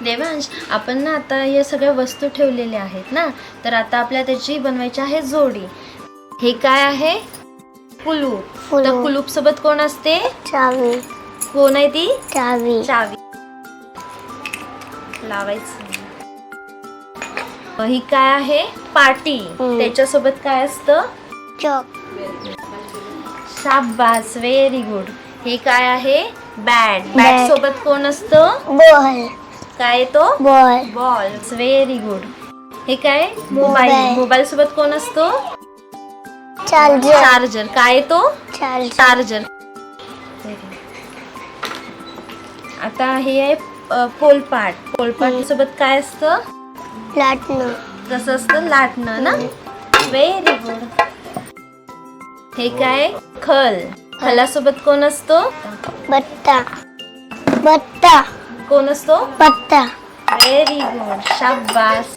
देवांश, आपण ना आता या सगळ्या वस्तू ठेवलेल्या आहेत ना, तर आता आपल्याला त्याची बनवायची आहे जोडी. हे काय आहे? कुलूप. तर कुलूप सोबत कोण असते? चावी. कोण आहे ती? चावी. चावी. लावायचं. ही काय आहे? पाटी. त्याच्यासोबत काय असतं? चॉक. शाबास, व्हेरी गुड. हे काय आहे? बॅट. बॅट सोबत कोण असतं? बॉल. काय तो? बॉल. बॉल. Very good. हे काय? मोबाईल. मोबाईल सोबत कोण असतो? चार्जर. चार्जर. काय तो? चार्जर. आता हे आहे पोलपाट. पोलपाट सोबत काय असतं? लाटणं. कसं असतं? लाटणं ना. Very good. हे काय? खल. खलासोबत कोण असतो? बत्ता. बत्ता. कोण असतो? पत्ता. Very good. शाबास.